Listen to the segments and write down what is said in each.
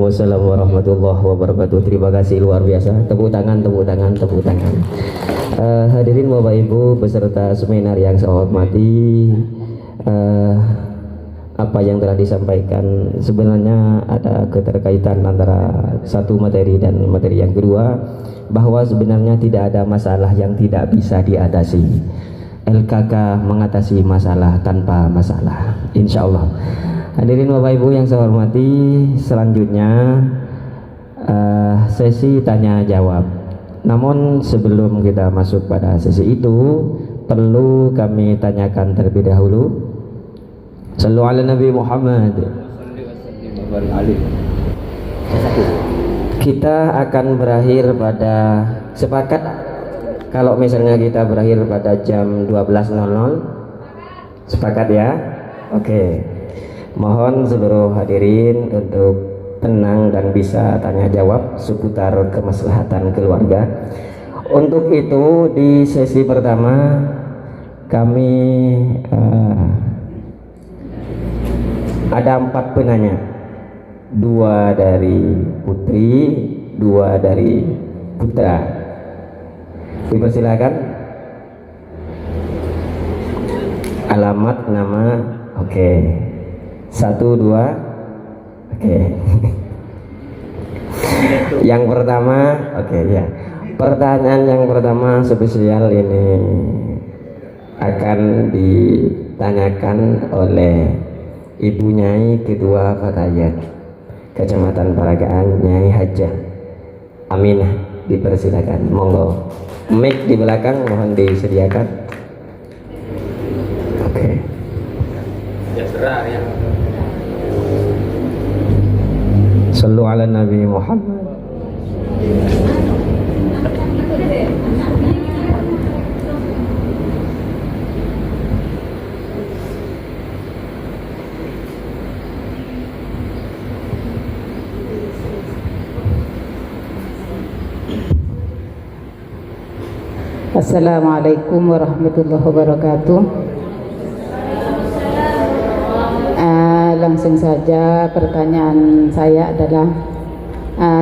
Waalaikumsalam warahmatullahi wabarakatuh. Terima kasih luar biasa. Tepuk tangan, tepuk tangan, tepuk tangan. Hadirin Bapak Ibu beserta seminar yang saya hormati, apa yang telah disampaikan sebenarnya ada keterkaitan antara satu materi dan materi yang kedua, bahwa sebenarnya tidak ada masalah yang tidak bisa diatasi. LKK mengatasi masalah tanpa masalah, insya Allah. Hadirin Bapak Ibu yang saya hormati, selanjutnya sesi tanya jawab. Namun sebelum kita masuk pada sesi itu, perlu kami tanyakan terlebih dahulu. Sallu ala Nabi Muhammad. Kita akan berakhir pada, sepakat kalau misalnya kita berakhir pada jam 12.00, sepakat ya? Oke. Mohon seluruh hadirin untuk tenang dan bisa tanya jawab seputar kemaslahatan keluarga. Untuk itu di sesi pertama kami ada 4 penanya, 2 dari putri, 2 dari putra. Dipersilakan. Alamat, nama, oke. 1, 2, oke. Yang pertama, oke ya. Pertanyaan yang pertama spesial ini akan ditanyakan oleh Ibu Nyai Ketua Fatayat Kecamatan Peragaan, Nyai Hajah Aminah. Dipersilakan, monggo. Mic di belakang mohon disediakan. Oke. Ya serah ya. Sallu ala Nabi Muhammad. Assalamualaikum warahmatullahi wabarakatuh. Langsung saja pertanyaan saya adalah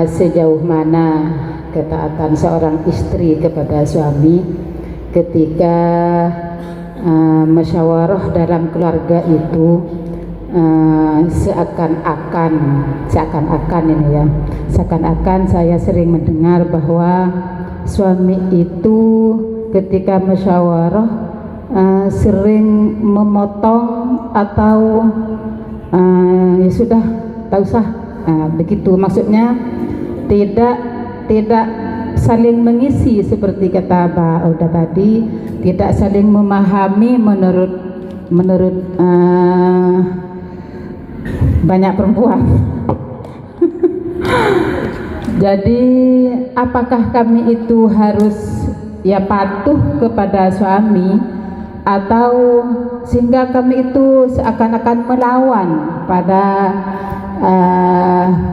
sejauh mana ketaatan seorang istri kepada suami ketika musyawarah dalam keluarga itu seakan-akan saya sering mendengar bahwa suami itu ketika musyawarah sering memotong atau ya sudah tak usah, begitu maksudnya, tidak saling mengisi seperti kata Pak Oda tadi, tidak saling memahami menurut banyak perempuan. Jadi apakah kami itu harus ya patuh kepada suami, atau sehingga kami itu seakan-akan melawan pada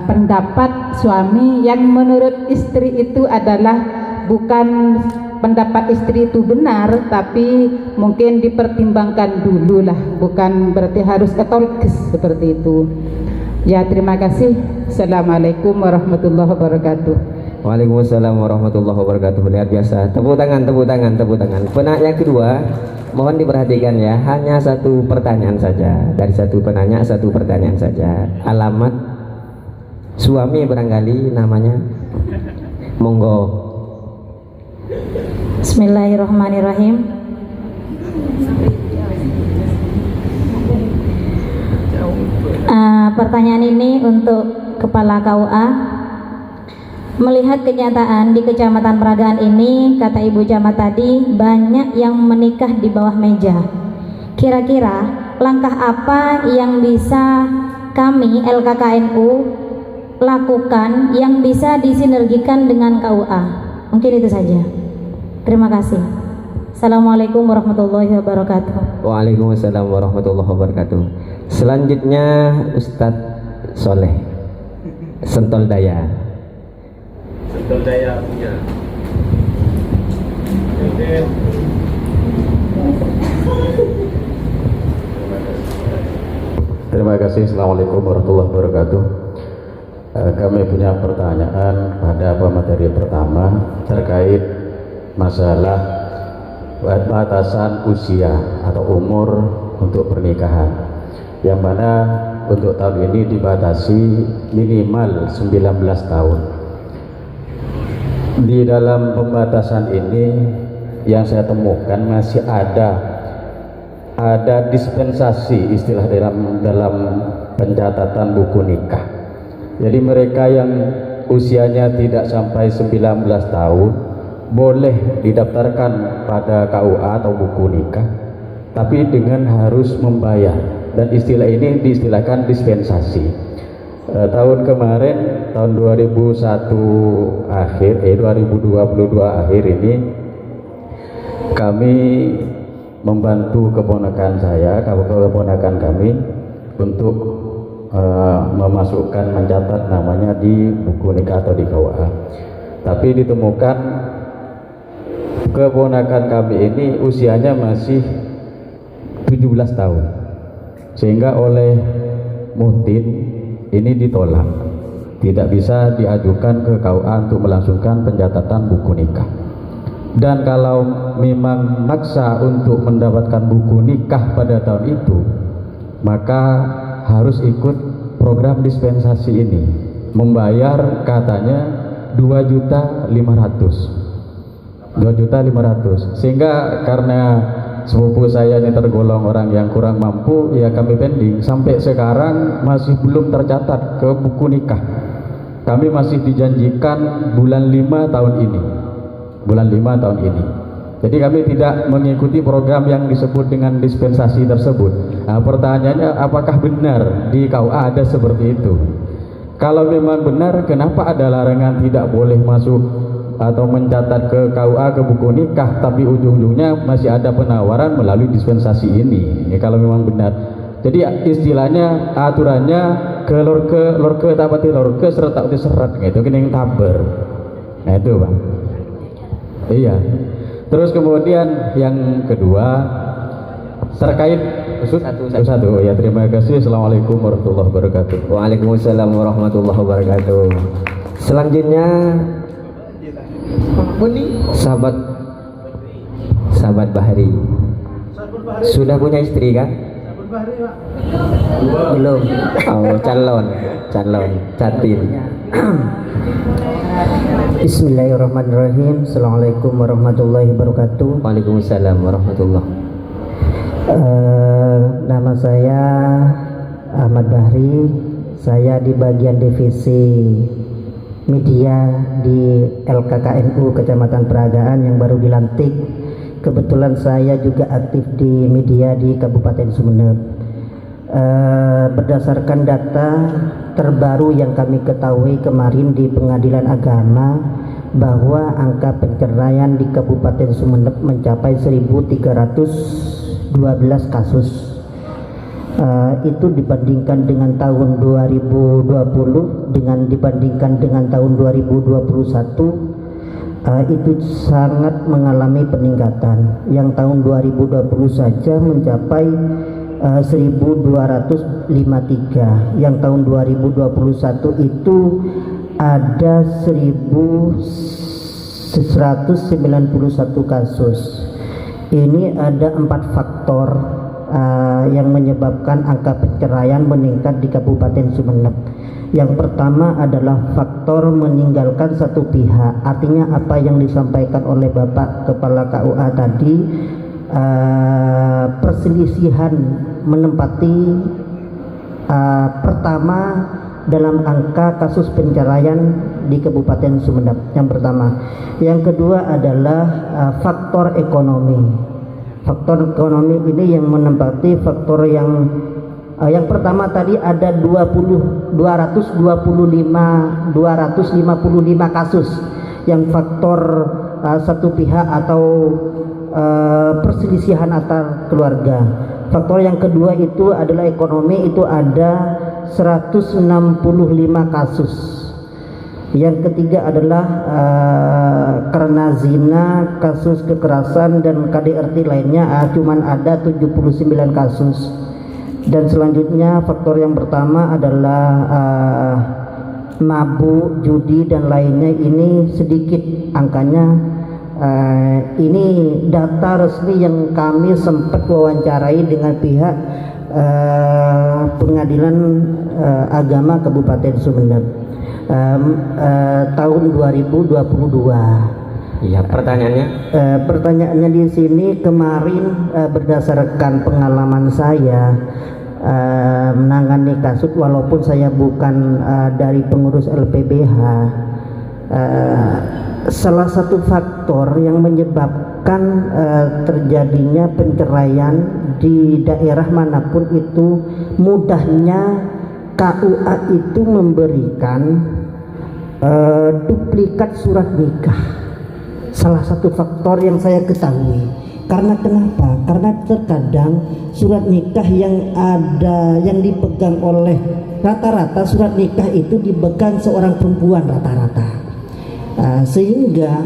pendapat suami yang menurut istri itu adalah bukan pendapat istri itu benar, tapi mungkin dipertimbangkan dulu lah, bukan berarti harus etolkes seperti itu. Ya, terima kasih. Assalamualaikum warahmatullahi wabarakatuh. Waalaikumsalam warahmatullahi wabarakatuh. Luar biasa. Tepuk tangan, tepuk tangan, tepuk tangan. Penanya yang kedua, mohon diperhatikan ya, hanya 1 pertanyaan saja. Dari 1 penanya 1 pertanyaan saja. Alamat suami barangkali, namanya, monggo. Bismillahirrahmanirrahim. Pertanyaan ini untuk Kepala KUA. Melihat kenyataan di Kecamatan Peragaan ini, kata Ibu Camat tadi, banyak yang menikah di bawah meja. Kira-kira langkah apa yang bisa kami LKKNU lakukan yang bisa disinergikan dengan KUA? Mungkin itu saja. Terima kasih. Assalamualaikum warahmatullahi wabarakatuh. Waalaikumsalam warahmatullahi wabarakatuh. Selanjutnya Ustadz Soleh Sentol Daya. Sentol Daya punya. Terima kasih. Assalamualaikum warahmatullahi wabarakatuh. Kami punya pertanyaan pada pemateri pertama terkait masalah batasan usia atau umur untuk pernikahan, yang mana untuk tahun ini dibatasi minimal 19 tahun. Di dalam pembatasan ini yang saya temukan masih ada dispensasi istilah dalam pencatatan buku nikah. Jadi mereka yang usianya tidak sampai 19 tahun boleh didaftarkan pada KUA atau buku nikah, tapi dengan harus membayar, dan istilah ini diistilahkan dispensasi. Tahun kemarin, tahun 2021 akhir, 2022 akhir ini kami membantu keponakan kami untuk memasukkan, mencatat namanya di buku nikah atau di KUA. Tapi ditemukan keponakan kami ini usianya masih 17 tahun, sehingga oleh Muhtin ini ditolak, tidak bisa diajukan ke KUA untuk melangsungkan pencatatan buku nikah. Dan kalau memang maksa untuk mendapatkan buku nikah pada tahun itu, maka harus ikut program dispensasi ini, membayar katanya 2.500.000, sehingga karena sepupu saya ini tergolong orang yang kurang mampu, ya kami pending sampai sekarang masih belum tercatat ke buku nikah. Kami masih dijanjikan bulan 5 tahun ini. Jadi kami tidak mengikuti program yang disebut dengan dispensasi tersebut. Nah, pertanyaannya, apakah benar di KUA ada seperti itu? Kalau memang benar, kenapa ada larangan tidak boleh masuk atau mencatat ke KUA ke buku nikah, tapi ujung-ujungnya masih ada penawaran melalui dispensasi ini? Ya, kalau memang benar. Jadi istilahnya, aturannya ke lorke tapati lorke serat serat gitu, kena yang taber. Nah itu Bang. Iya. Terus kemudian yang kedua terkait satu. Ya, terima kasih. Assalamualaikum warahmatullahi wabarakatuh. Waalaikumsalam warahmatullahi wabarakatuh. Selanjutnya sahabat Bahri. Sudah punya istri kan? Belum. Oh, calon catin. Bismillahirrahmanirrahim. Assalamualaikum warahmatullahi wabarakatuh. Waalaikumsalam warahmatullahi. Nama saya Ahmad Bahri. Saya di bagian divisi media di LKKNU Kecamatan Peragaan yang baru dilantik. Kebetulan saya juga aktif di media di Kabupaten Sumeneb. Berdasarkan data terbaru yang kami ketahui kemarin di Pengadilan Agama, bahwa angka perceraian di Kabupaten Sumeneb mencapai 1.312 kasus. Itu dibandingkan dengan tahun 2020, dibandingkan dengan tahun 2021, itu sangat mengalami peningkatan. Yang tahun 2020 saja mencapai 1.253, yang tahun 2021 itu ada 1.191 kasus. Ini ada 4 faktor yang menyebabkan angka perceraian meningkat di Kabupaten Sumeneb. Yang pertama adalah faktor meninggalkan satu pihak. Artinya apa yang disampaikan oleh Bapak Kepala KUA tadi, perselisihan menempati pertama dalam angka kasus perceraian di Kabupaten Sumeneb. Yang pertama. Yang kedua adalah faktor ekonomi. Faktor ekonomi ini yang menempati faktor yang pertama tadi ada 255 kasus yang faktor satu pihak atau perselisihan antar keluarga. Faktor yang kedua itu adalah ekonomi, itu ada 165 kasus. Yang ketiga adalah karena zina, kasus kekerasan dan KDRT lainnya cuman ada 79 kasus. Dan selanjutnya faktor yang pertama adalah mabuk, judi dan lainnya ini sedikit angkanya. Ini data resmi yang kami sempat wawancarai dengan pihak Pengadilan Agama Kabupaten Sumeneb tahun 2022. Iya, pertanyaannya? Pertanyaannya di sini kemarin berdasarkan pengalaman saya menangani kasus, walaupun saya bukan dari pengurus LPBH, salah satu faktor yang menyebabkan terjadinya penceraian di daerah manapun itu mudahnya KUA itu memberikan duplikat surat nikah. Salah satu faktor yang saya ketahui. Karena kenapa? Karena terkadang surat nikah yang ada, yang dipegang oleh rata-rata surat nikah itu dipegang seorang perempuan rata-rata. Sehingga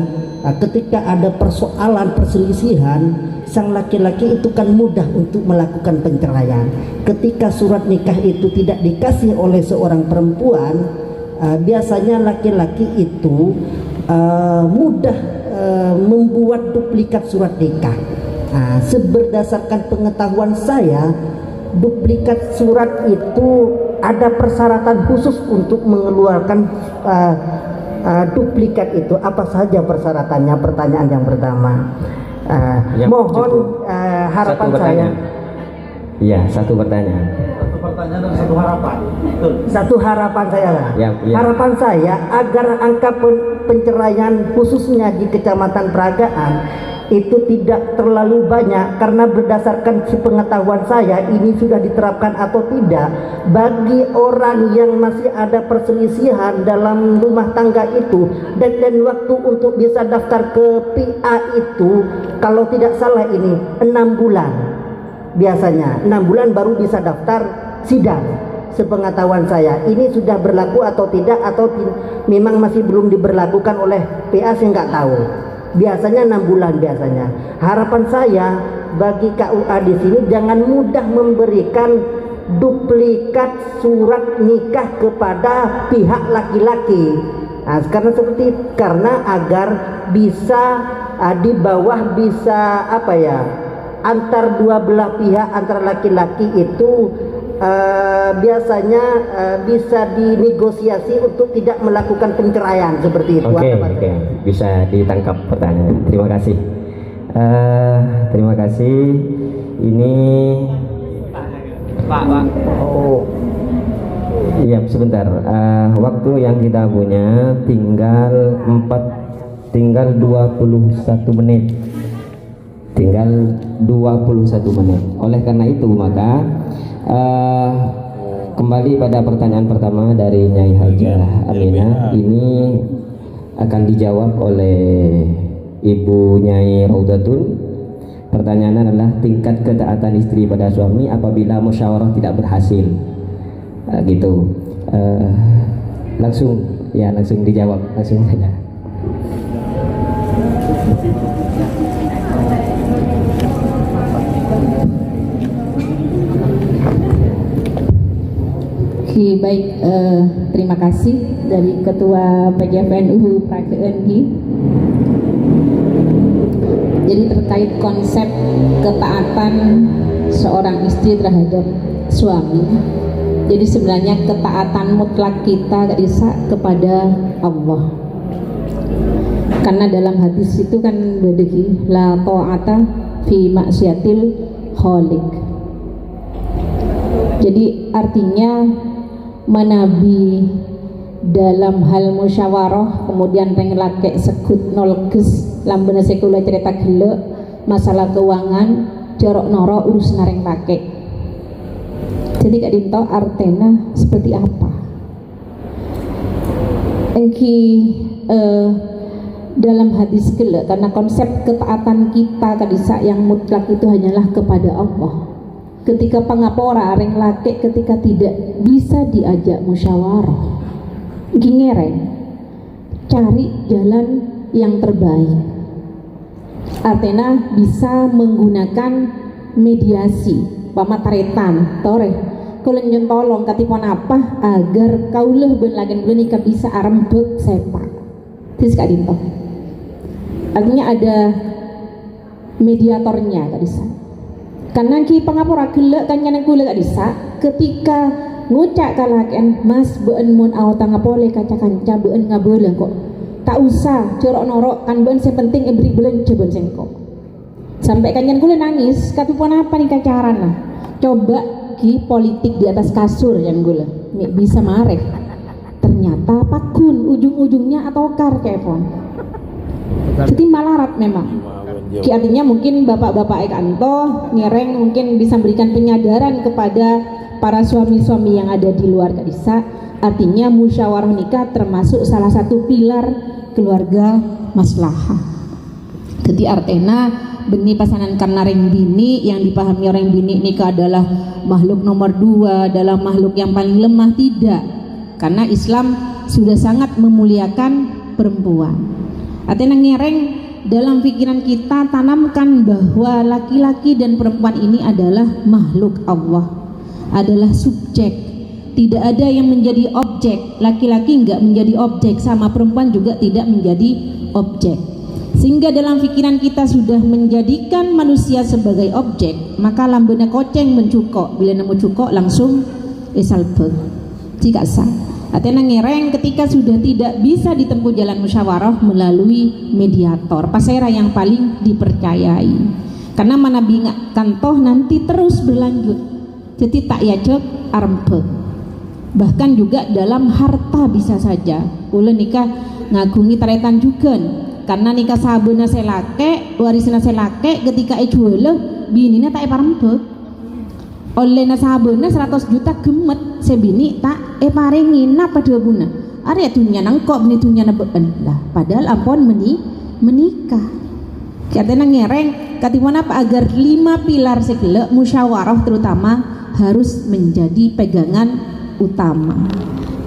ketika ada persoalan perselisihan, sang laki-laki itu kan mudah untuk melakukan penceraian. Ketika surat nikah itu tidak dikasih oleh seorang perempuan, biasanya laki-laki itu mudah membuat duplikat surat nikah. Berdasarkan pengetahuan saya, duplikat surat itu ada persyaratan khusus untuk mengeluarkan duplikat itu. Apa saja persyaratannya? Pertanyaan yang pertama. Mohon harapan saya. Iya, satu pertanyaan. Satu pertanyaan dan satu harapan. Satu harapan saya. Ya. Harapan saya agar angka penceraian khususnya di Kecamatan Peragaan itu tidak terlalu banyak, karena berdasarkan pengetahuan saya ini sudah diterapkan atau tidak. Bagi orang yang masih ada perselisihan dalam rumah tangga itu, dan waktu untuk bisa daftar ke PA itu kalau tidak salah ini 6 bulan. Biasanya 6 bulan baru bisa daftar sidang. Sepengetahuan saya ini sudah berlaku atau tidak, atau memang masih belum diberlakukan oleh PA, saya nggak tahu. Biasanya 6 bulan biasanya. Harapan saya bagi KUA di sini jangan mudah memberikan duplikat surat nikah kepada pihak laki-laki. Karena agar bisa di bawah bisa antar dua belah pihak, antara laki-laki itu biasanya bisa dinegosiasi untuk tidak melakukan penceraian seperti itu. Oke, bisa ditangkap pertanyaan. Terima kasih. Terima kasih. Ini Pak. Oh. Iya, sebentar. Waktu yang kita punya tinggal 21 menit. Tinggal 21 menit. Oleh karena itu maka kembali pada pertanyaan pertama dari Nyai Hajah Aminah, ini akan dijawab oleh Ibu Nyai Raudatun. Pertanyaannya adalah tingkat ketaatan istri pada suami apabila musyawarah tidak berhasil. Gitu. Langsung dijawab langsung saja. Baik, terima kasih dari Ketua PJFNU Peragaan. Jadi terkait konsep ketaatan seorang istri terhadap suami, jadi sebenarnya ketaatan mutlak kita bisa kepada Allah, karena dalam hadis itu kan berdehi la ta'ata fi maksiatil khaliq. Jadi artinya menabi dalam hal musyawarah kemudian pengen laki sekut nolkes lambene sekula cerita gila masalah keuangan jorok noro urus nareng laki. Jadi kak dinto artena seperti apa engki dalam hadis gila, karena konsep ketaatan kita kadisa yang mutlak itu hanyalah kepada Allah. Ketika pangapora reng laki ketika tidak bisa diajak musyawarah gingereng cari jalan yang terbaik, artinya bisa menggunakan mediasi pamataretan tore kulen nyun tolong katipun apa agar kaulah ben lagen ben nikah bisa arembek sepak. Terus Kak Dinto. Artinya ada mediatornya Kak Disa. Karena ki pangapura gelek kanyan kula Kak Disa ketika ngucak kalaken mas beun mun au tangapole kaca-kanca beun ngabeuleuh kok. Tak usah corok norok kan beun sing penting beri belen coba sengkok. Sampai kanyan kula nangis katipun apa nih kacarana. Coba ki politik di atas kasur yang gula nih bisa mareh. Ternyata pakun ujung-ujungnya atokar kepon. Jadi malarat memang. Ki artinya mungkin bapak-bapak Ekanto ngereng mungkin bisa berikan penyadaran kepada para suami-suami yang ada di luar Kak Disa. Artinya musyawarah nikah termasuk salah satu pilar keluarga maslahah. Jadi artinya benih pasangan karena reng bini yang dipahami orang bini nikah adalah makhluk nomor 2, adalah makhluk yang paling lemah, tidak, karena Islam sudah sangat memuliakan perempuan. Artinya ngereng dalam pikiran kita tanamkan bahwa laki-laki dan perempuan ini adalah makhluk Allah, adalah subjek, tidak ada yang menjadi objek. Laki-laki enggak menjadi objek, sama perempuan juga tidak menjadi objek. Sehingga dalam pikiran kita sudah menjadikan manusia sebagai objek, maka lambena koceng mencukok, bila nemu cukok langsung esalbeg jika sah. Artinya ngereng ketika sudah tidak bisa ditempuh jalan musyawarah melalui mediator, pasera yang paling dipercayai. Karena mana bingakan toh nanti terus berlanjut, jadi tak yajek arembeg. Bahkan juga dalam harta bisa saja. Ula nikah ngagungi taretan juga. Karena nikah sabena selake, warisna selake ketika jual binina tak parembek. Oleh sabena 100 juta gemet sebini tak paringin napa dua buna. Are tunya nangkok bini tunya nebeen lah. Padahal ampun menikah. Katanya ngereng katipun apa agar 5 pilar segala musyawarah terutama harus menjadi pegangan utama.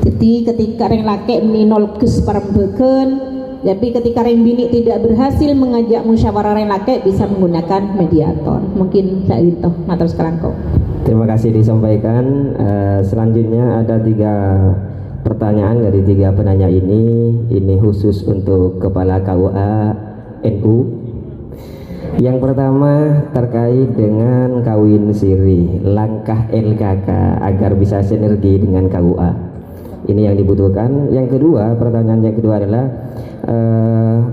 Jadi ketika reng lake meninol kes parembeken, tapi ketika reng bini tidak berhasil mengajak musyawarah reng laki bisa menggunakan mediator. Mungkin saya itu matur sekarang kok. Terima kasih disampaikan. Selanjutnya ada 3 pertanyaan dari 3 penanya ini khusus untuk Kepala KUA NU. Yang pertama terkait dengan kawin siri, langkah LKK agar bisa sinergi dengan KUA. Ini yang dibutuhkan. Yang kedua, pertanyaan yang kedua adalah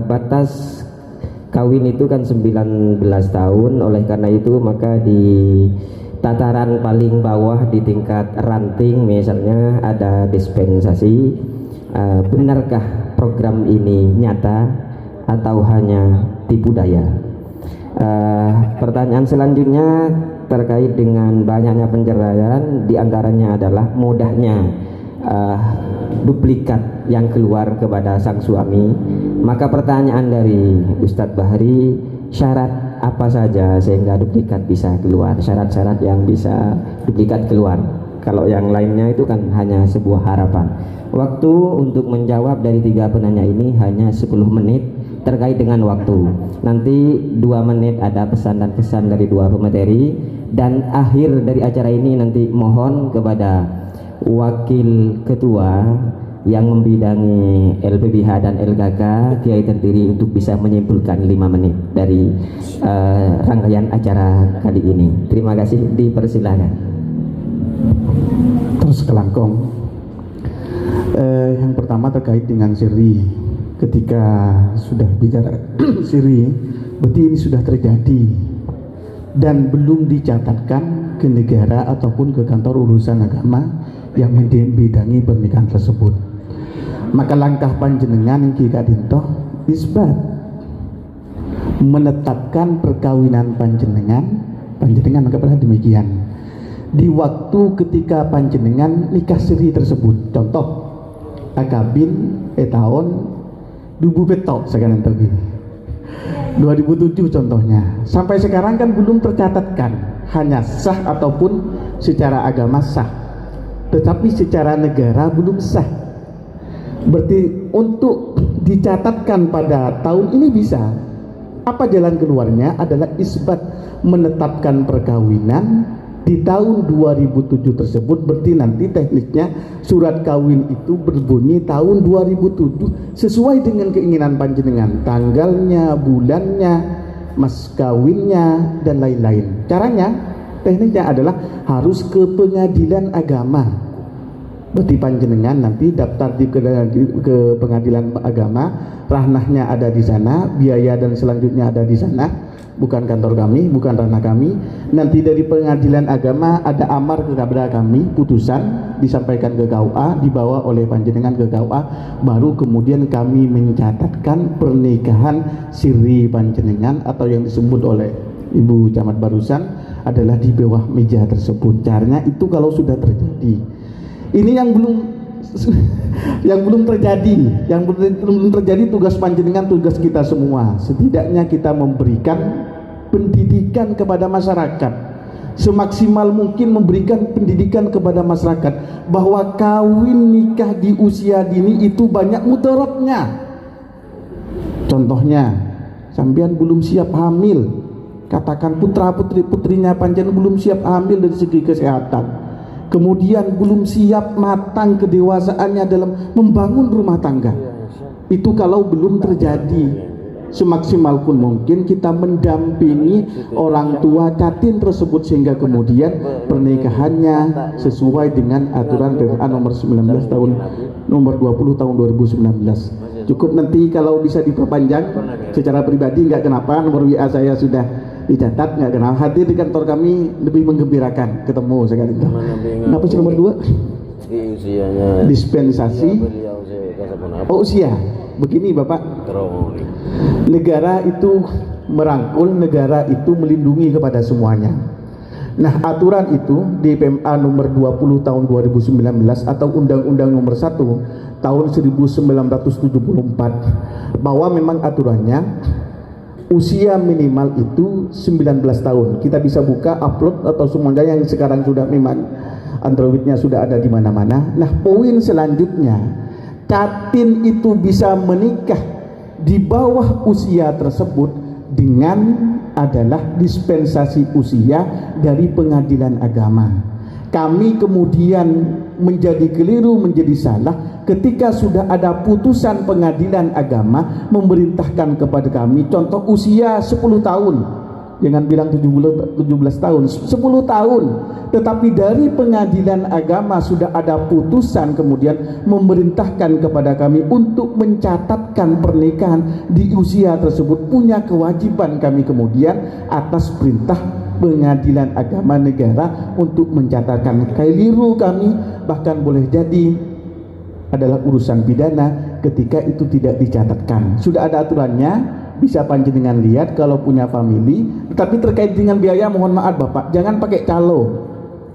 batas kawin itu kan 19 tahun. Oleh karena itu maka di tataran paling bawah di tingkat ranting misalnya ada dispensasi. Benarkah program ini nyata atau hanya tipu daya? Pertanyaan selanjutnya terkait dengan banyaknya penceraian, diantaranya adalah mudahnya duplikat yang keluar kepada sang suami. Maka pertanyaan dari Ustadz Bahri, syarat apa saja sehingga duplikat bisa keluar, syarat-syarat yang bisa duplikat keluar. Kalau yang lainnya itu kan hanya sebuah harapan. Waktu untuk menjawab dari 3 penanya ini hanya 10 menit terkait dengan waktu. Nanti 2 menit ada pesan dan kesan dari 2 pemateri, dan akhir dari acara ini nanti mohon kepada Wakil Ketua yang membidangi LPBH dan LKK Kiai Tentiri untuk bisa menyimpulkan 5 menit dari rangkaian acara kali ini. Terima kasih, dipersilakan. Terus kelangkong. Yang pertama terkait dengan siri. Ketika sudah bicara siri, berarti ini sudah terjadi dan belum dicatatkan ke negara ataupun ke kantor urusan agama yang membidangi pernikahan tersebut. Maka langkah panjenengan Ki Kadinto isbat menetapkan perkawinan panjenengan anggaplah demikian di waktu ketika panjenengan nikah siri tersebut. Contoh akabin tahun 2000 betok sekarang tergini 2007 contohnya, sampai sekarang kan belum tercatatkan, hanya sah ataupun secara agama sah, tetapi secara negara belum sah. Berarti untuk dicatatkan pada tahun ini bisa. Apa jalan keluarnya adalah isbat menetapkan perkawinan di tahun 2007 tersebut, berarti nanti tekniknya surat kawin itu berbunyi tahun 2007 sesuai dengan keinginan panjenengan, tanggalnya, bulannya, mas kawinnya, dan lain-lain. Caranya, tekniknya adalah harus ke pengadilan agama. Berarti panjenengan nanti daftar ke pengadilan agama, ranahnya ada di sana, biaya dan selanjutnya ada di sana, bukan kantor kami, bukan ranah kami. Nanti dari pengadilan agama ada amar kepada kami, putusan disampaikan ke KUA, dibawa oleh panjenengan ke KUA, baru kemudian kami mencatatkan pernikahan siri panjenengan atau yang disebut oleh Ibu Camat barusan adalah di bawah meja tersebut. Caranya itu kalau sudah terjadi. Ini yang belum terjadi, tugas panjenengan, tugas kita semua. Setidaknya kita memberikan pendidikan kepada masyarakat, semaksimal mungkin memberikan pendidikan kepada masyarakat bahwa kawin nikah di usia dini itu banyak mudaratnya. Contohnya, sampean belum siap hamil, katakan putra putrinya panjenengan belum siap hamil dari segi kesehatan. Kemudian belum siap matang kedewasaannya dalam membangun rumah tangga. Itu kalau belum terjadi. Semaksimal pun mungkin kita mendampingi orang tua catin tersebut sehingga kemudian pernikahannya sesuai dengan aturan PMA nomor 19 tahun nomor 20 tahun 2019. Cukup nanti kalau bisa diperpanjang secara pribadi, nggak kenapa, nomor WA saya sudah dicatat, nggak kenal, hadir di kantor kami lebih menggembirakan ketemu sekali. Kenapa sih nomor 2? Dispensasi. Oh, usia. Begini Bapak, negara itu merangkul, negara itu melindungi kepada semuanya. Nah, aturan itu di PMA nomor 20 tahun 2019 atau Undang-Undang nomor 1 tahun 1974 bahwa memang aturannya usia minimal itu 19 tahun. Kita bisa buka, upload atau semuanya yang sekarang sudah memang Androidnya sudah ada di mana-mana. Nah, poin selanjutnya, catin itu bisa menikah di bawah usia tersebut dengan adalah dispensasi usia dari pengadilan agama. Kami kemudian menjadi keliru, menjadi salah ketika sudah ada putusan pengadilan agama memerintahkan kepada kami, contoh usia 10 tahun, jangan bilang 17 tahun, 10 tahun, tetapi dari pengadilan agama sudah ada putusan kemudian memerintahkan kepada kami untuk mencatatkan pernikahan di usia tersebut. Punya kewajiban kami kemudian atas perintah pengadilan agama negara untuk mencatatkan. Keliru kami, bahkan boleh jadi adalah urusan pidana ketika itu tidak dicatatkan. Sudah ada aturannya, bisa panjenengan lihat kalau punya family. Tetapi terkait dengan biaya, mohon maaf Bapak, jangan pakai calo.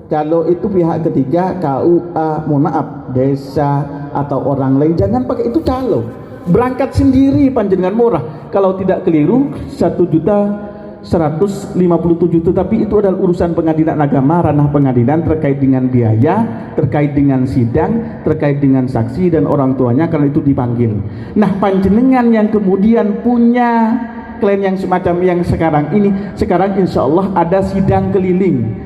Calo itu pihak ketiga, KUA, mohon maaf, desa atau orang lain, jangan pakai itu calo. Berangkat sendiri panjenengan murah. Kalau tidak keliru 1.157.000, tetapi itu adalah urusan pengadilan agama, ranah pengadilan terkait dengan biaya, terkait dengan sidang, terkait dengan saksi dan orang tuanya karena itu dipanggil. Nah, panjenengan yang kemudian punya klien yang semacam yang sekarang ini, sekarang insya Allah ada sidang keliling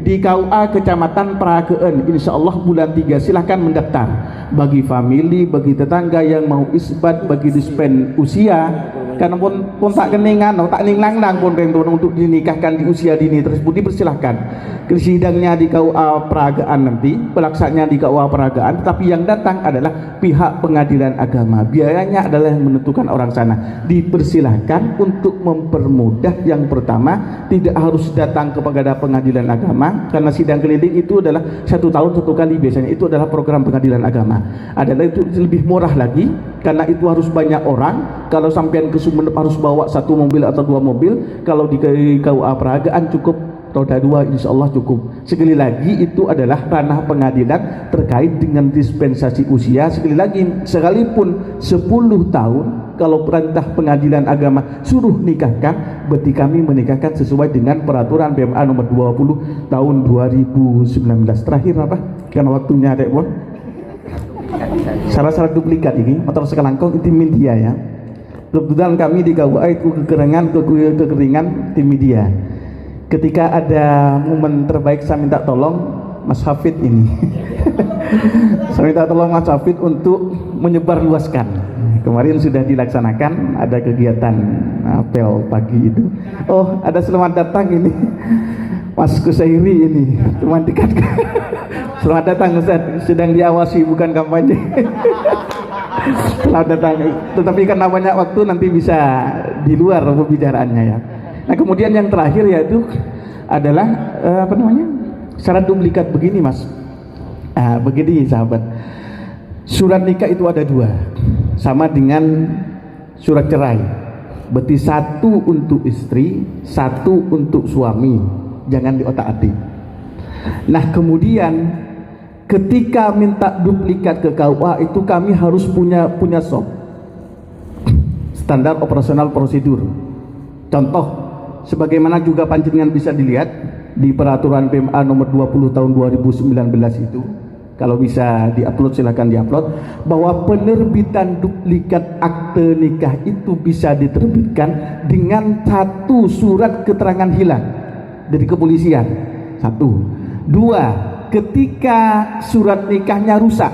di KUA Kecamatan Prakeun, insya Allah bulan 3, silahkan mendaftar. Bagi family, bagi tetangga yang mau isbat, bagi dispen usia, karena pun tak keningan, tak ninglang pun untuk dinikahkan di usia dini tersebut, dipersilahkan. Sidangnya di KUA Peragaan nanti, pelaksananya di KUA Peragaan, tapi yang datang adalah pihak pengadilan agama. Biayanya adalah yang menentukan orang sana. Dipersilahkan untuk mempermudah. Yang pertama, tidak harus datang kepada pengadilan agama, karena sidang keliling itu adalah 1 tahun 1 kali biasanya. Itu adalah program pengadilan agama. Adalah itu lebih murah lagi, karena itu harus banyak orang. Kalau sampean ke Sumeneb harus bawa 1 mobil atau 2 mobil. Kalau di KUA Peragaan cukup roda 2, insya Allah cukup. Sekali lagi itu adalah ranah pengadilan terkait dengan dispensasi usia. Sekali lagi, sekalipun 10 tahun, kalau perintah pengadilan agama suruh nikahkan, berarti kami menikahkan sesuai dengan peraturan PMA nomor 20 tahun 2019. Terakhir apa? Karena waktunya ada pun. Salah duplikat ini motor sekelangkong itu media ya. Kebetulan kami di KUA itu kekeringan tim media. ketika ada momen terbaik saya minta tolong Mas Hafid ini. Saya minta tolong Mas Hafid untuk menyebarluaskan. Kemarin sudah dilaksanakan, ada kegiatan apel pagi itu. Oh, ada selamat datang ini Mas Kusairi ini, cuma dikat. Selamat datang Ustaz, sedang diawasi bukan kampanye. Selamat datang, tetapi karena banyak waktu nanti bisa di luar pembicaraannya ya. Nah kemudian yang terakhir yaitu adalah syarat duplikat begini Mas. Begini sahabat, surat nikah itu ada dua, sama dengan surat cerai. Berarti satu untuk istri, satu untuk suami, jangan diotak-atik. Nah kemudian ketika minta duplikat ke KUA itu kami harus punya SOP, standar operasional prosedur. Contoh, sebagaimana juga panjenengan bisa dilihat di peraturan PMA nomor 20 tahun 2019 itu, kalau bisa diupload silahkan diupload, bahwa penerbitan duplikat akte nikah itu bisa diterbitkan dengan satu surat keterangan hilang dari kepolisian. Satu. Dua, ketika surat nikahnya rusak,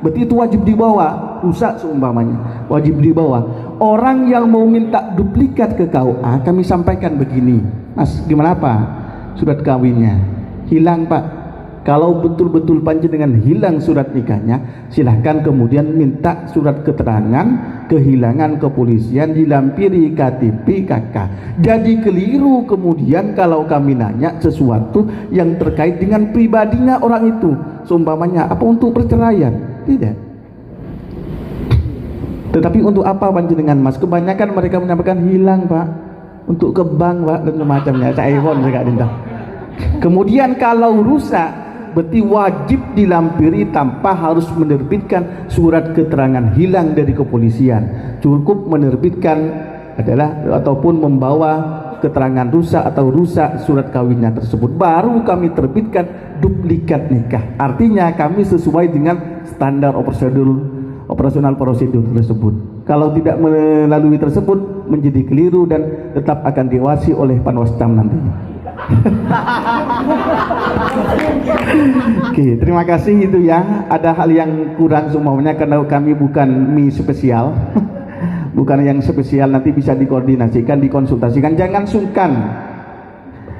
berarti itu wajib dibawa. Rusak seumpamanya, wajib dibawa. Orang yang mau minta duplikat ke KUA, kami sampaikan begini, Mas, gimana Pak? Surat kawinnya hilang Pak. Kalau betul-betul panjenengan hilang surat nikahnya, silahkan kemudian minta surat keterangan kehilangan kepolisian dilampiri KTP KK. Jadi keliru kemudian kalau kami nanya sesuatu yang terkait dengan pribadinya orang itu, seumpamanya apa untuk perceraian? Tidak. Tetapi untuk apa panjenengan Mas? Kebanyakan mereka menyampaikan hilang Pak, untuk ke bank Pak dan semacamnya. Saya iPhone juga dinta. Kemudian kalau rusak, berarti wajib dilampiri tanpa harus menerbitkan surat keterangan hilang dari kepolisian. Cukup menerbitkan adalah ataupun membawa keterangan rusak atau rusak surat kawinnya tersebut, baru kami terbitkan duplikat nikah. Artinya kami sesuai dengan standar operasional prosedur tersebut. Kalau tidak melalui tersebut menjadi keliru dan tetap akan diawasi oleh Panwascam nantinya. Oke, terima kasih itu ya. Ada hal yang kurang semuanya karena kami bukan mie spesial. Bukan yang spesial, nanti bisa dikoordinasikan, dikonsultasikan. Jangan sungkan.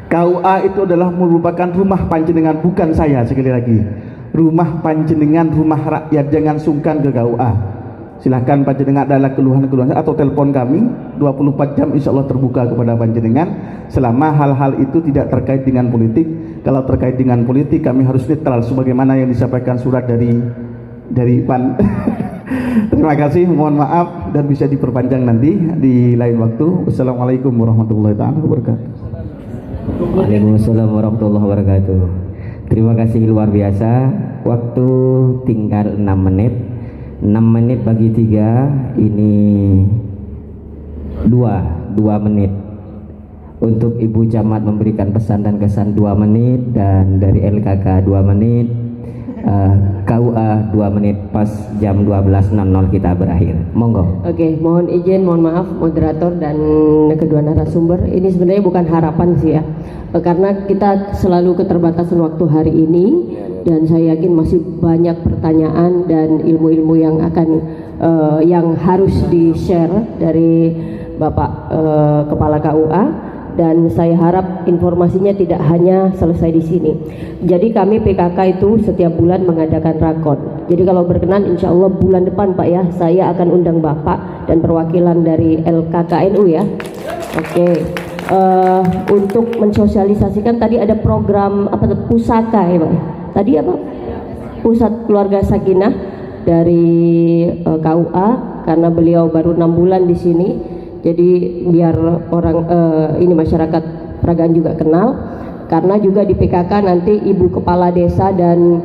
KUA itu adalah merupakan rumah panjenengan, bukan saya. Sekali lagi, rumah panjenengan, rumah rakyat. Jangan sungkan ke KUA. Silahkan panjenengan adalah keluhan-keluhan atau telepon kami 24 jam insya Allah terbuka kepada panjenengan selama hal-hal itu tidak terkait dengan politik. Kalau terkait dengan politik kami harus netral sebagaimana yang disampaikan surat dari PAN. Terima kasih, mohon maaf dan bisa diperpanjang nanti di lain waktu. Wassalamualaikum warahmatullahi wabarakatuh. Waalaikumsalam warahmatullahi wabarakatuh. Terima kasih luar biasa. Waktu tinggal 6 menit. 6 menit bagi 3 ini 2 menit untuk Ibu Camat memberikan pesan dan kesan 2 menit, dan dari LKK 2 menit, KUA 2 menit. Pas jam 12.00 kita berakhir. Monggo. Oke, mohon izin, mohon maaf moderator dan kedua narasumber. Ini sebenarnya bukan harapan sih ya, karena kita selalu keterbatasan waktu hari ini, dan saya yakin masih banyak pertanyaan dan ilmu-ilmu yang akan yang harus di-share dari Bapak Kepala KUA, dan saya harap informasinya tidak hanya selesai di sini. Jadi kami PKK itu setiap bulan mengadakan rakon. Jadi kalau berkenan insya Allah bulan depan Pak ya, saya akan undang Bapak dan perwakilan dari LKKNU ya. Oke. Untuk mensosialisasikan tadi ada program apa pusaka ya Pak? Tadi apa? Pusat Keluarga Sakinah dari KUA, karena beliau baru 6 bulan di sini. Jadi biar orang ini masyarakat Peragaan juga kenal, karena juga di PKK nanti Ibu Kepala Desa dan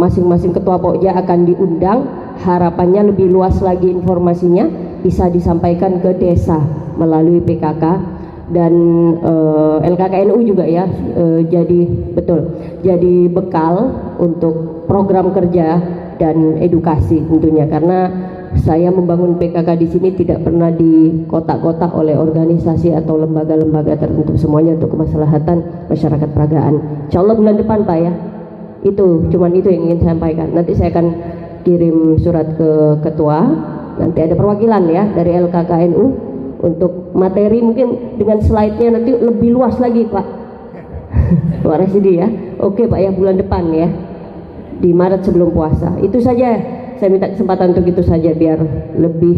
masing-masing Ketua Pokja akan diundang. Harapannya lebih luas lagi informasinya bisa disampaikan ke desa melalui PKK dan LKKNU juga ya, jadi bekal untuk program kerja dan edukasi tentunya, karena saya membangun PKK di sini tidak pernah dikotak-kotak oleh organisasi atau lembaga-lembaga tertentu, semuanya untuk kemaslahatan masyarakat Peragaan. Insya Allah bulan depan Pak ya. Itu cuman itu yang ingin saya sampaikan. Nanti saya akan kirim surat ke ketua, nanti ada perwakilan ya dari LKKNU untuk materi, mungkin dengan slide-nya nanti lebih luas lagi Pak. Pak Residi ya. Oke Pak ya, bulan depan ya, di Maret sebelum puasa. Itu saja, saya minta kesempatan untuk itu saja biar lebih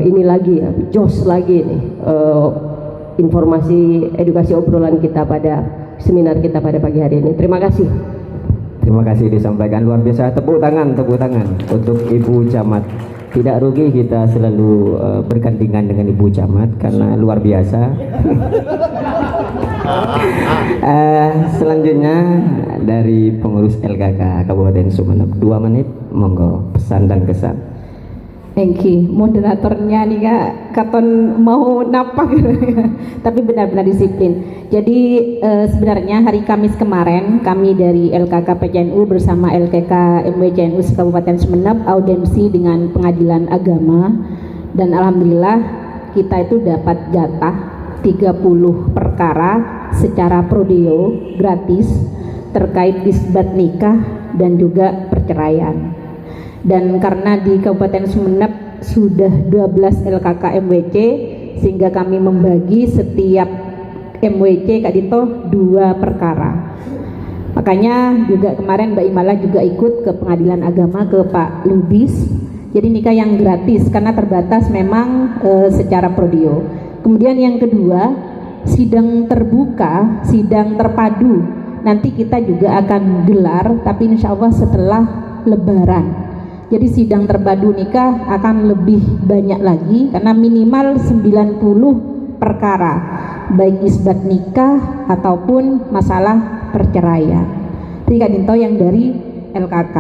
ini lagi ya, jos lagi nih informasi edukasi obrolan kita pada seminar kita pada pagi hari ini. Terima kasih. Terima kasih disampaikan, luar biasa. Tepuk tangan untuk Ibu Camat. Tidak rugi kita selalu bergandengan dengan Ibu Camat karena luar biasa. Selanjutnya dari pengurus LKK Kabupaten Sumeneb, 2 menit, monggo, pesan dan kesan. Engki, moderatornya nih Kak, katon mau napak tapi benar-benar disiplin. Jadi sebenarnya hari Kamis kemarin kami dari LKK PCNU bersama LKK MWCNU Kabupaten Sumeneb audiensi dengan Pengadilan Agama, dan alhamdulillah kita itu dapat jatah 30 perkara secara prodeo gratis terkait isbat nikah dan juga perceraian. Dan karena di Kabupaten Sumeneb sudah 12 LKK MWC, sehingga kami membagi setiap MWC Kak Dito 2 perkara. Makanya juga kemarin Mbak Imala juga ikut ke Pengadilan Agama ke Pak Lubis. Jadi nikah yang gratis karena terbatas memang secara prodeo. Kemudian yang kedua, sidang terbuka, sidang terpadu. Nanti kita juga akan gelar, tapi insya Allah setelah Lebaran. Jadi sidang terpadu nikah akan lebih banyak lagi karena minimal 90 perkara, baik isbat nikah ataupun masalah perceraian. Jadi Kak Dinto yang dari LKK.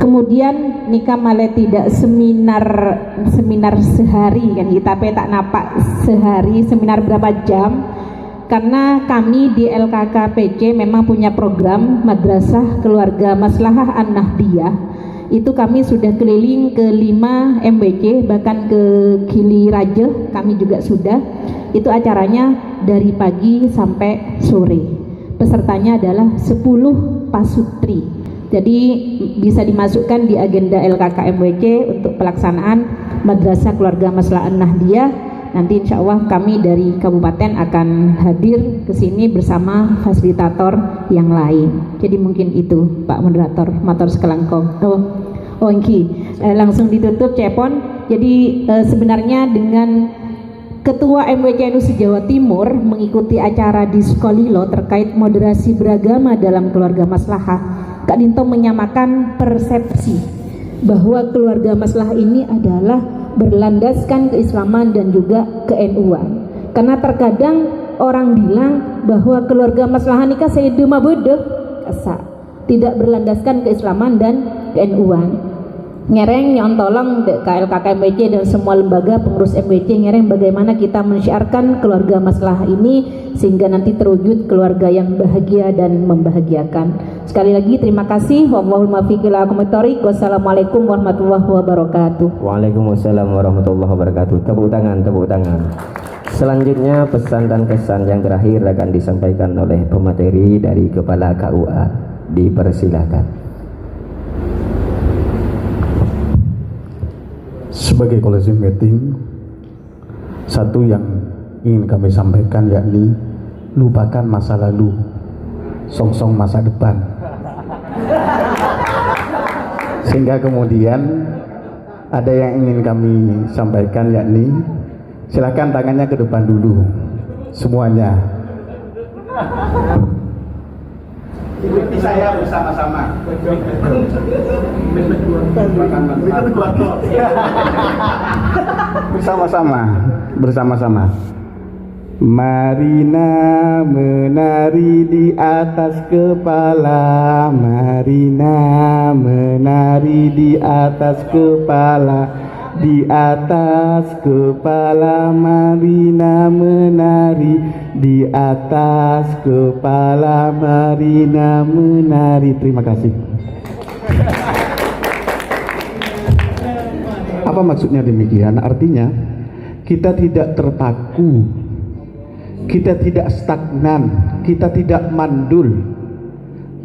Kemudian nikah malah tidak seminar sehari kan, kita tak napak sehari, seminar berapa jam, karena kami di LKK PC memang punya program Madrasah Keluarga Maslahah An-Nahdiyah. Itu kami sudah keliling ke 5 MWC, bahkan ke Gili Raja kami juga sudah. Itu acaranya dari pagi sampai sore. Pesertanya adalah 10 pasutri. Jadi bisa dimasukkan di agenda LKK MWC untuk pelaksanaan Madrasah Keluarga Maslahah An-Nahdiyah. Nanti insya Allah kami dari kabupaten akan hadir ke sini bersama fasilitator yang lain. Jadi mungkin itu Pak Moderator, matur sekelangkong. Langsung ditutup Cepon. Jadi sebenarnya dengan Ketua MWCNU se-Jawa Timur mengikuti acara di Sukolilo terkait moderasi beragama dalam keluarga maslahah, Kak Dinto menyamakan persepsi bahwa keluarga maslahah ini adalah berlandaskan keislaman dan juga ke-NU-an. Karena terkadang orang bilang bahwa keluarga maslahah nikah sayyidu mabuduh kasa, tidak berlandaskan keislaman dan ke-NU-an. Ngereng nyontolong KLKK MWC dan semua lembaga pengurus MWC ngereng bagaimana kita mensyiarkan keluarga maslahah ini sehingga nanti terwujud keluarga yang bahagia dan membahagiakan. Sekali lagi terima kasih. Wassalamualaikum warahmatullahi wabarakatuh. Waalaikumsalam warahmatullahi wabarakatuh. Tepuk tangan, tepuk tangan. Selanjutnya pesan dan kesan yang terakhir akan disampaikan oleh pemateri dari Kepala KUA. Dipersilakan. Sebagai closing meeting, satu yang ingin kami sampaikan yakni lupakan masa lalu, song-song masa depan. Sehingga kemudian ada yang ingin kami sampaikan yakni silakan tangannya ke depan dulu semuanya. Ikuti saya bersama-sama. Bersama-sama. Marina menari di atas kepala, Marina menari di atas kepala. Di atas kepala Marina menari, di atas kepala Marina menari. Terima kasih. Apa maksudnya demikian? Artinya kita tidak terpaku, kita tidak stagnan, kita tidak mandul,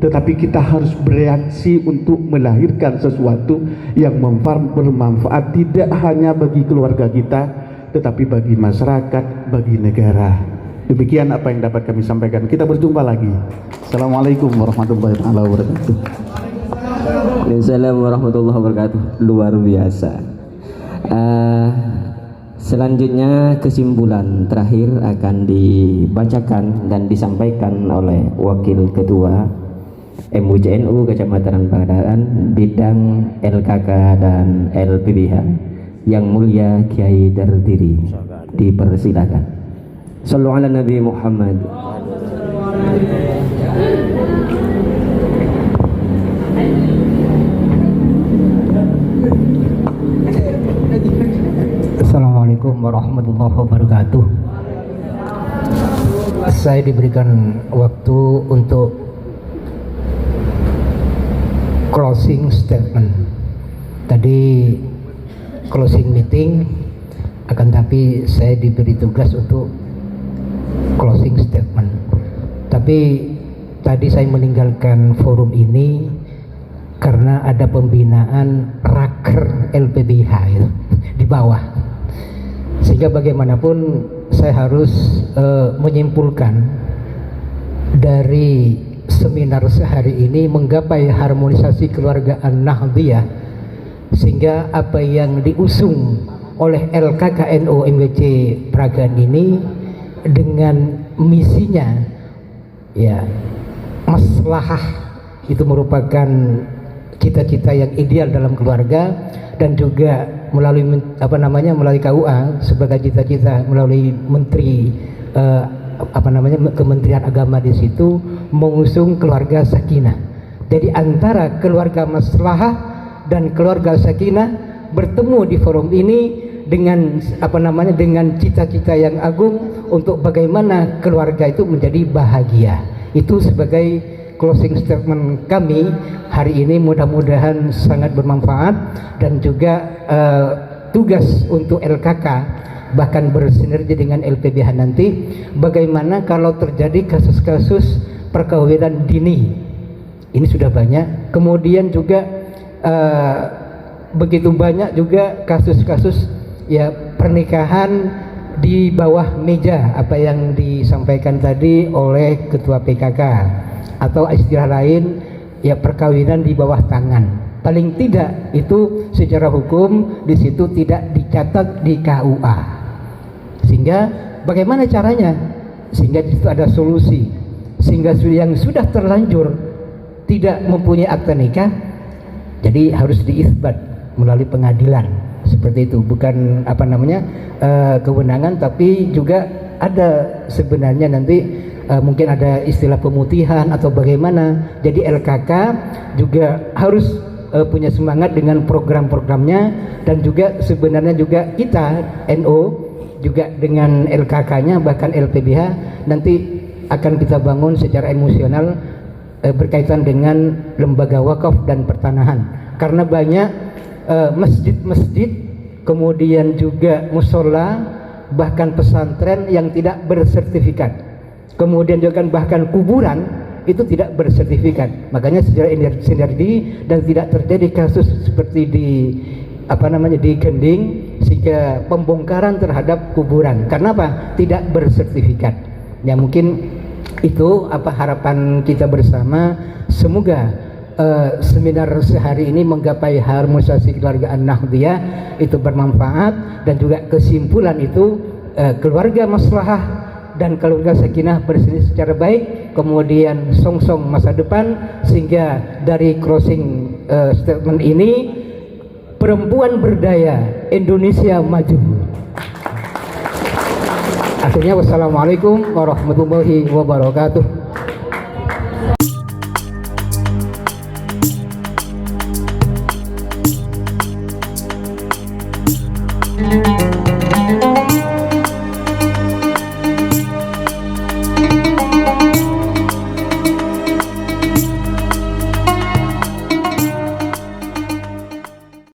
tetapi kita harus bereaksi untuk melahirkan sesuatu yang bermanfaat tidak hanya bagi keluarga kita, tetapi bagi masyarakat, bagi negara. Demikian apa yang dapat kami sampaikan. Kita berjumpa lagi. Assalamualaikum warahmatullahi wabarakatuh. Assalamualaikum warahmatullahi wabarakatuh. Luar biasa. Selanjutnya kesimpulan terakhir akan dibacakan dan disampaikan oleh Wakil Ketua MUJNU Kecamatan Padaan bidang LKK dan LPBH yang mulia Kiai Dardiri. Dipersilakan. Sallu ala Nabi Muhammad. Assalamualaikum warahmatullahi wabarakatuh. Saya diberikan waktu untuk closing statement. Tadi closing meeting, akan tapi saya diberi tugas untuk closing statement. Tapi tadi saya meninggalkan forum ini karena ada pembinaan raker LPBH itu di bawah, sehingga bagaimanapun saya harus menyimpulkan dari seminar sehari ini menggapai harmonisasi keluarga An-Nahdiyah, sehingga apa yang diusung oleh LKKNO MWC Pragan ini dengan misinya ya maslahah itu merupakan cita-cita yang ideal dalam keluarga, dan juga melalui melalui KUA sebagai cita-cita melalui menteri Kementerian Agama di situ mengusung keluarga sakinah. Jadi antara keluarga maslahah dan keluarga sakinah bertemu di forum ini dengan dengan cita-cita yang agung untuk bagaimana keluarga itu menjadi bahagia. Itu sebagai closing statement kami hari ini, mudah-mudahan sangat bermanfaat, dan juga tugas untuk LKK bahkan bersinergi dengan LPBH nanti, bagaimana kalau terjadi kasus-kasus perkawinan dini. Ini sudah banyak, kemudian juga begitu banyak juga kasus-kasus ya pernikahan di bawah meja, apa yang disampaikan tadi oleh Ketua PKK, atau istilah lain ya perkawinan di bawah tangan. Paling tidak itu secara hukum di situ tidak dicatat di KUA. Sehingga bagaimana caranya? Sehingga di situ ada solusi. Sehingga yang sudah terlanjur tidak mempunyai akta nikah, jadi harus diisbat melalui pengadilan. Seperti itu, bukan kewenangan, tapi juga ada sebenarnya nanti mungkin ada istilah pemutihan atau bagaimana. Jadi LKK juga harus punya semangat dengan program-programnya, dan juga sebenarnya juga kita NO juga dengan LKK-nya bahkan LPBH nanti akan kita bangun secara emosional berkaitan dengan lembaga wakaf dan pertanahan, karena banyak masjid-masjid, kemudian juga musola, bahkan pesantren yang tidak bersertifikat, kemudian juga bahkan kuburan itu tidak bersertifikat. Makanya secara sinergi dan tidak terjadi kasus seperti di di Gending, sehingga pembongkaran terhadap kuburan karena apa? Tidak bersertifikat. Ya mungkin itu harapan kita bersama, semoga seminar sehari ini menggapai harmonisasi keluarga An-Nahdiyah itu bermanfaat, dan juga kesimpulan itu keluarga maslahah dan keluarga sakinah bersih secara baik, kemudian song-song masa depan, sehingga dari closing statement ini perempuan berdaya, Indonesia maju. Akhirnya wassalamualaikum warahmatullahi wabarakatuh.